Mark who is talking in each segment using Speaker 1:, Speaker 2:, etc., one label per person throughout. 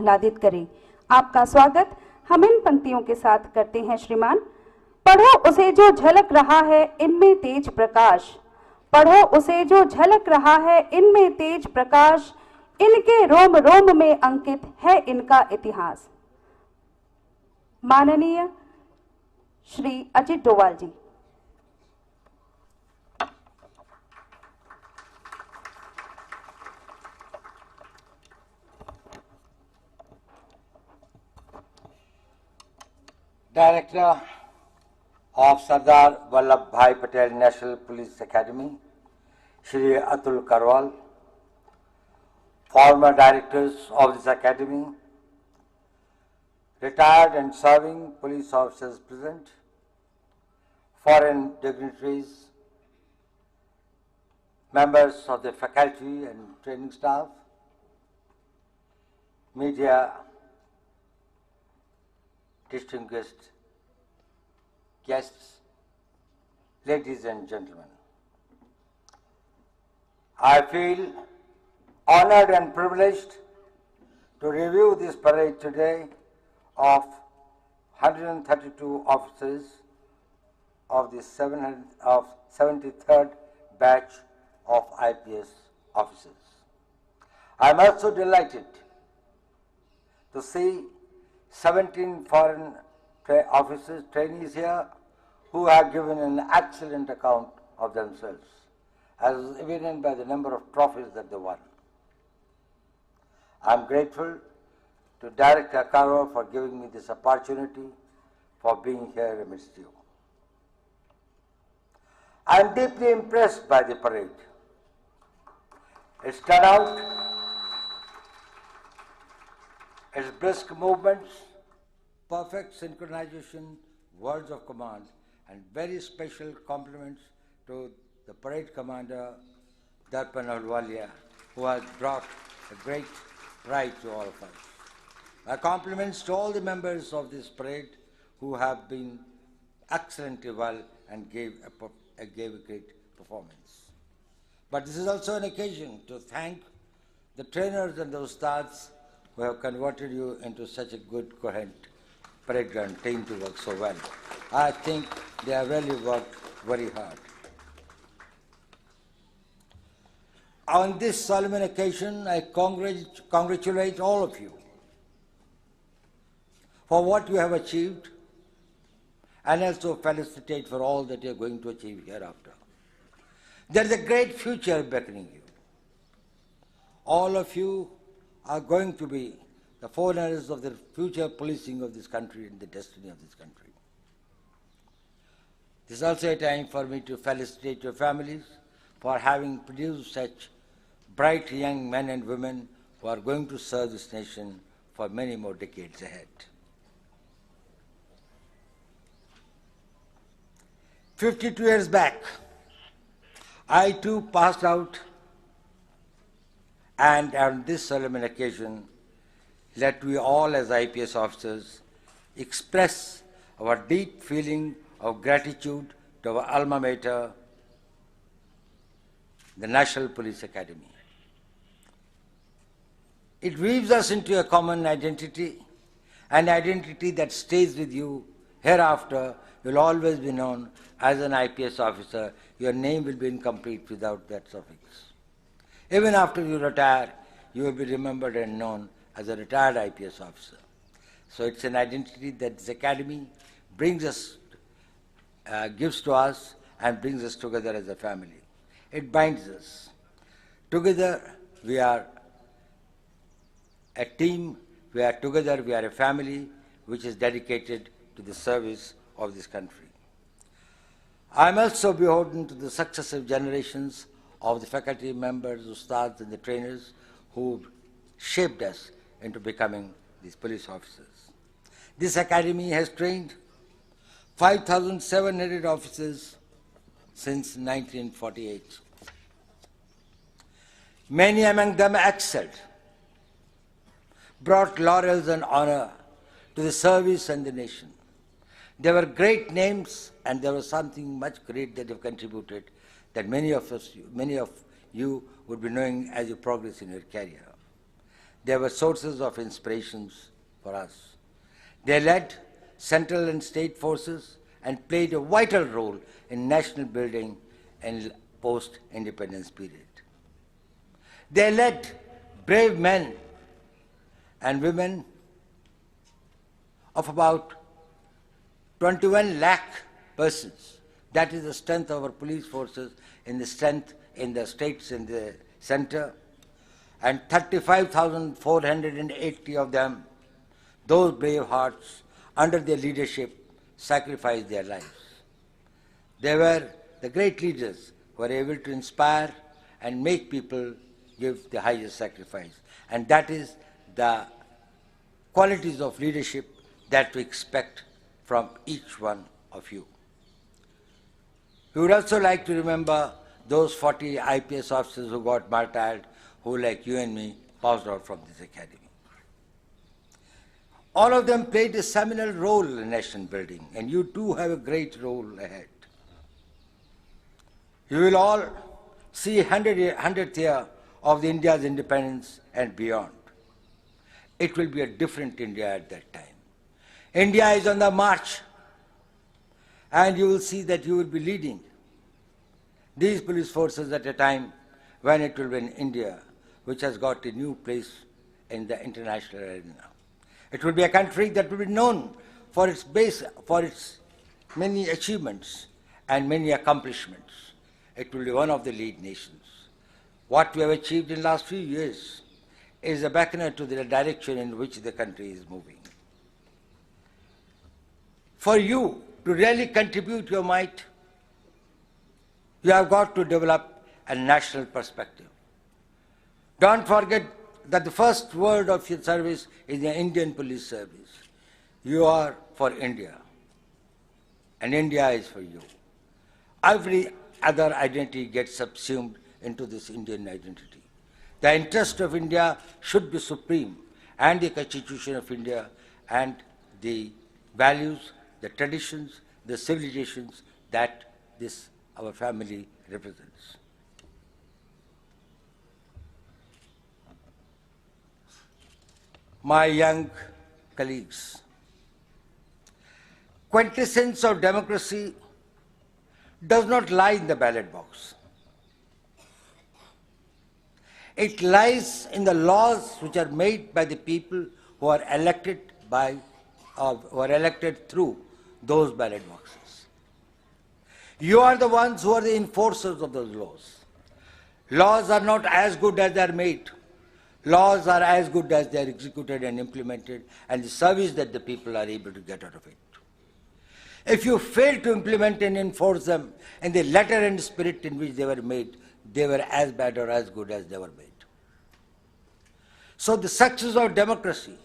Speaker 1: आह्लादित करें। आपका स्वागत हम इन पंक्तियों के साथ करते हैं श्रीमान। पढ़ो उसे जो झलक रहा है इनमें तेज प्रकाश, पढ़ो उसे जो झलक रहा है इनमें तेज प्रकाश, इनके रोम रोम में अंकित है इनका इतिहास। माननीय श्री अजित डोवाल जी।
Speaker 2: Director of Sardar Vallabhbhai Patel National Police Academy, Shri Atul Karwal, former directors of this academy, retired and serving police officers present, foreign dignitaries, members of the faculty and training staff, media, distinguished guests, ladies and gentlemen. I feel honored and privileged to review this parade today of 132 officers of the 73rd batch of IPS officers. I am also delighted to see 17 foreign officers, trainees here, who have given an excellent account of themselves, as is evident by the number of trophies that they won. I am grateful to Director Karwal for giving me this opportunity for being here amidst you. I am deeply impressed by the parade. Its turnout, its brisk movements, perfect synchronization, words of command, and very special compliments to the parade commander, Darpan Ahluwalia, who has brought a great pride to all of us. My compliments to all the members of this parade who have been excellently well and gave a great performance. But this is also an occasion to thank the trainers and the ustads who have converted you into such a good, coherent parade ground team to work so well. I think they have really worked very hard. On this solemn occasion, I congratulate all of you for what you have achieved, and also felicitate for all that you are going to achieve hereafter. There is a great future beckoning you. All of you are going to be the forerunners of the future policing of this country and the destiny of this country. This is also a time for me to felicitate your families for having produced such bright young men and women who are going to serve this nation for many more decades ahead. 52 years back, I too passed out, and on this solemn occasion, let we all as IPS officers express our deep feeling of gratitude to our alma mater, the National Police Academy. It weaves us into a common identity, an identity that stays with you hereafter. You'll always be known as an IPS officer. Your name will be incomplete without that suffix. Even after you retire, you will be remembered and known as a retired IPS officer. So it's an identity that this academy brings us, gives to us and brings us together as a family. It binds us. Together we are a team, we are together, we are a family which is dedicated to the service of this country. I am also beholden to the successive generations of the faculty members, ustads and the trainers who shaped us into becoming these police officers. This academy has trained 5,700 officers since 1948. Many among them excelled, brought laurels and honor to the service and the nation. There were great names, and there was something much great that have contributed that many of you would be knowing as you progress in your career. They were sources of inspirations for us. They led central and state forces and played a vital role in national building in post-independence period. They led brave men and women of about 21 lakh persons. That is the strength of our police forces in the strength in the states in the center. And 35,480 of them, those brave hearts, under their leadership, sacrificed their lives. They were the great leaders who were able to inspire and make people give the highest sacrifice. And that is the qualities of leadership that we expect from each one of you. We would also like to remember those 40 IPS officers who got martyred, who, like you and me, passed out from this academy. All of them played a seminal role in nation building, and you too have a great role ahead. You will all see 100th year of the India's independence and beyond. It will be a different India at that time. India is on the march, and you will see that you will be leading these police forces at a time when it will be in India, which has got a new place in the international arena. It will be a country that will be known for its many achievements and many accomplishments. It will be one of the lead nations. What we have achieved in the last few years is a beckoner to the direction in which the country is moving. For you to really contribute your might, you have got to develop a national perspective. Don't forget that the first word of your service is the Indian Police Service. You are for India, and India is for you. Every other identity gets subsumed into this Indian identity. The interest of India should be supreme, and the Constitution of India and the values, the traditions, the civilizations that this our family represents. My young colleagues, quintessence of democracy does not lie in the ballot box. It lies in the laws which are made by the people who are elected through those ballot boxes. You are the ones who are the enforcers of those laws. Laws are not as good as they are made. Laws are as good as they are executed and implemented, and the service that the people are able to get out of it. If you fail to implement and enforce them in the letter and spirit in which they were made, they were as bad or as good as they were made. So the success of democracy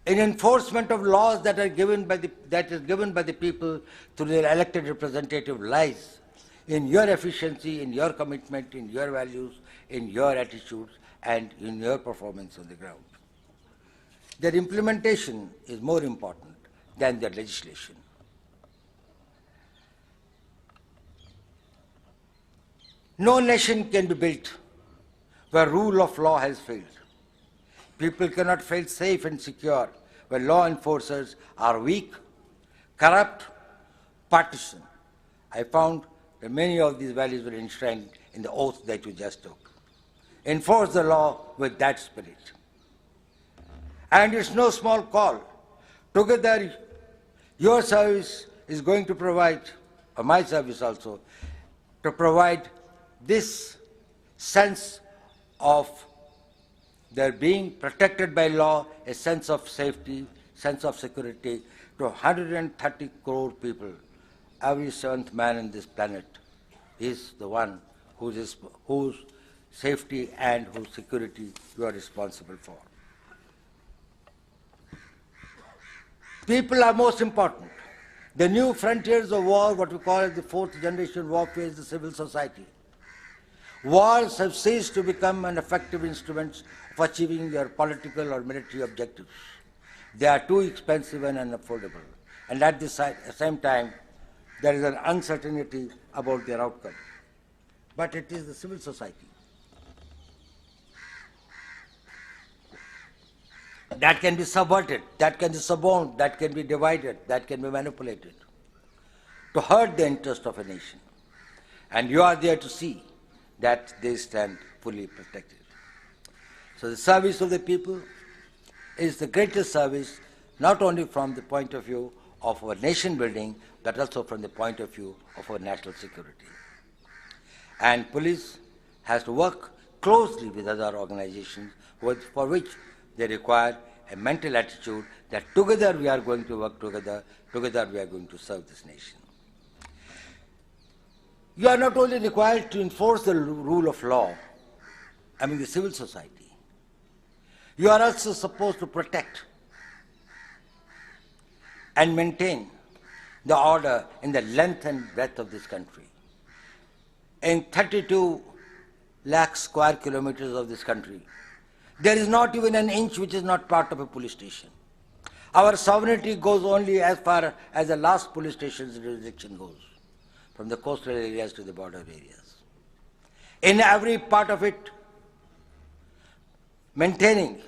Speaker 2: in enforcement of laws that is given by the people through their elected representative lies in your efficiency, in your commitment, in your values, in your attitudes, and in your performance on the ground. Their implementation is more important than their legislation. No nation can be built where rule of law has failed. People cannot feel safe and secure where law enforcers are weak, corrupt, partisan. I found that many of these values were enshrined in the oath that you just took. Enforce the law with that spirit. And it's no small call. Together, your service is going to provide, or my service also, to provide this sense of their being protected by law, a sense of safety, sense of security to 130 crore people. Every seventh man on this planet is the one whose safety and whose security you are responsible for. People are most important. The new frontiers of war, what we call as the fourth generation warfare, is the civil society. Wars have ceased to become an effective instrument of achieving their political or military objectives. They are too expensive and unaffordable. And at the same time, there is an uncertainty about their outcome. But it is the civil society that can be subverted, that can be suborned, that can be divided, that can be manipulated to hurt the interest of a nation. And you are there to see that they stand fully protected. So the service of the people is the greatest service, not only from the point of view of our nation building, but also from the point of view of our national security. And police has to work closely with other organizations for which they require a mental attitude that together we are going to work together, together we are going to serve this nation. You are not only required to enforce the rule of law among the civil society, you are also supposed to protect and maintain the order in the length and breadth of this country. In 32 lakh square kilometers of this country, there is not even an inch which is not part of a police station. Our sovereignty goes only as far as the last police station's jurisdiction goes, from the coastal areas to the border areas. In every part of it, maintaining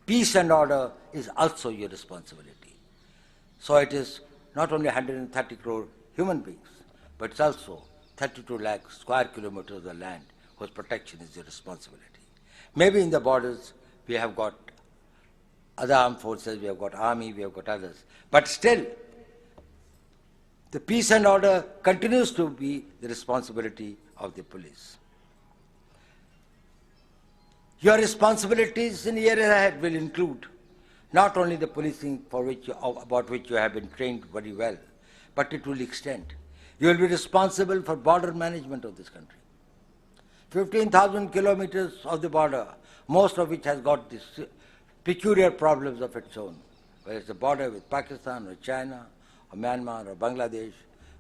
Speaker 2: peace and order is also your responsibility. So it is not only 130 crore human beings, but it's also 32 lakh square kilometers of land whose protection is your responsibility. Maybe in the borders we have got other armed forces, we have got army, we have got others, but still the peace and order continues to be the responsibility of the police. Your responsibilities in the year ahead will include not only the policing about which you have been trained very well, but it will extend. You will be responsible for border management of this country. 15,000 kilometers of the border, most of which has got these peculiar problems of its own. Whether it's the border with Pakistan or China or Myanmar or Bangladesh,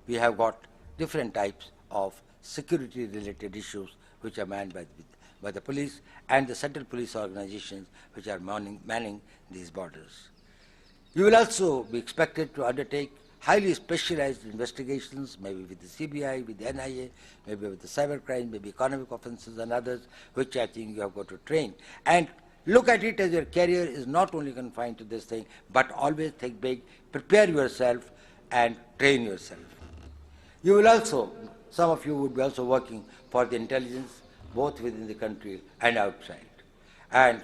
Speaker 2: we have got different types of security-related issues which are manned by the police and the central police organizations which are manning these borders. You will also be expected to undertake highly specialized investigations, maybe with the CBI, with the NIA, maybe with the cybercrime, maybe economic offenses and others, which I think you have got to train. And look at it as your career is not only confined to this thing, but always think big, prepare yourself and train yourself. You will also, some of you would be also working for the intelligence, both within the country and outside. And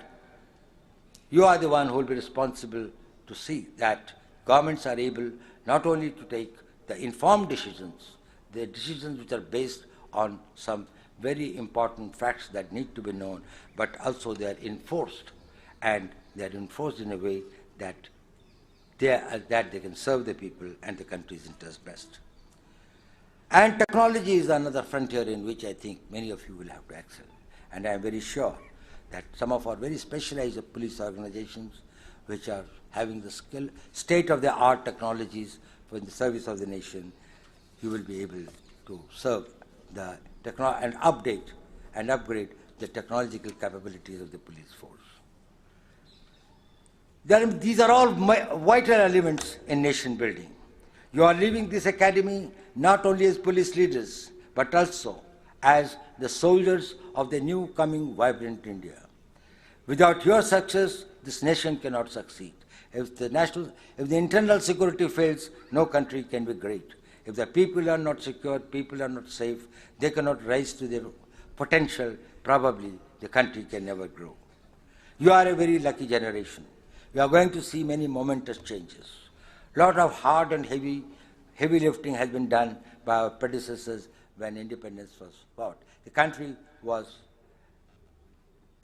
Speaker 2: you are the one who will be responsible to see that governments are able not only to take the informed decisions, the decisions which are based on some very important facts that need to be known, but also they are enforced, and they are enforced in a way that they can serve the people and the country's interest best. And technology is another frontier in which I think many of you will have to excel. And I am very sure that some of our very specialized police organizations which are having the skill, state-of-the-art technologies for the service of the nation, you will be able to serve the and update and upgrade the technological capabilities of the police force. These are all vital elements in nation building. You are leaving this academy not only as police leaders, but also as the soldiers of the new coming vibrant India. Without your success, this nation cannot succeed. If the internal security fails, no country can be great. If the people are not secure, people are not safe, they cannot rise to their potential, probably the country can never grow. You are a very lucky generation. You are going to see many momentous changes. A lot of hard and heavy lifting has been done by our predecessors when independence was fought. The country was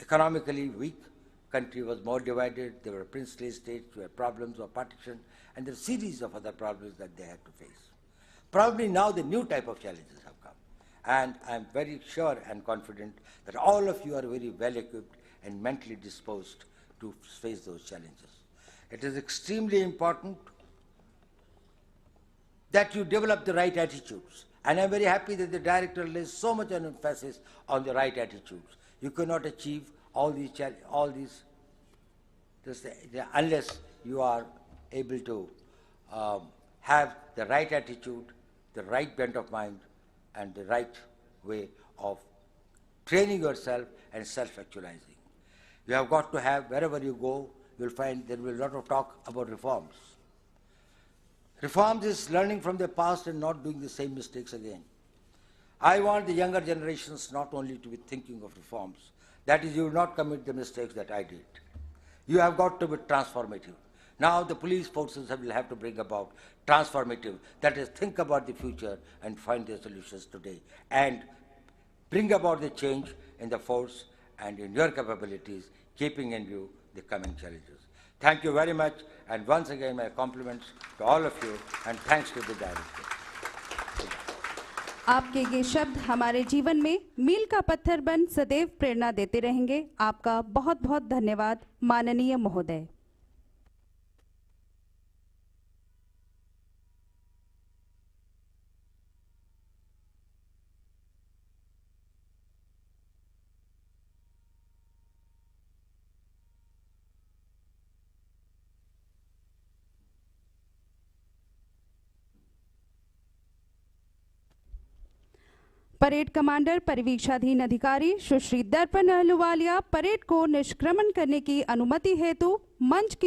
Speaker 2: economically weak, country was more divided, there were princely states, there were problems of partition, and there were a series of other problems that they had to face. Probably now the new type of challenges have come, and I am very sure and confident that all of you are very well equipped and mentally disposed to face those challenges. It is extremely important that you develop the right attitudes. And I am very happy that the director lays so much an emphasis on the right attitudes. You cannot achieve all these unless you are able to have the right attitude, the right bent of mind, and the right way of training yourself and self-actualizing. You have got to have, wherever you go, you'll find there will be a lot of talk about reforms. Reforms is learning from the past and not doing the same mistakes again. I want the younger generations not only to be thinking of reforms, that is, you will not commit the mistakes that I did. You have got to be transformative. Now the police forces will have to bring about transformative, that is, think about the future and find the solutions today, and bring about the change in the force and in your capabilities, keeping in view the coming challenges. Thank you very much, and once again my compliments to all of you, and thanks to the director.
Speaker 1: आपके ये शब्द हमारे जीवन में मील का पत्थर बन सदैव प्रेरणा देते रहेंगे। आपका बहुत बहुत धन्यवाद माननीय महोदय। परेड कमांडर परिवीक्षाधीन अधिकारी सुश्री दर्पण अहलुवालिया परेड को निष्क्रमण करने की अनुमति हेतु मंच की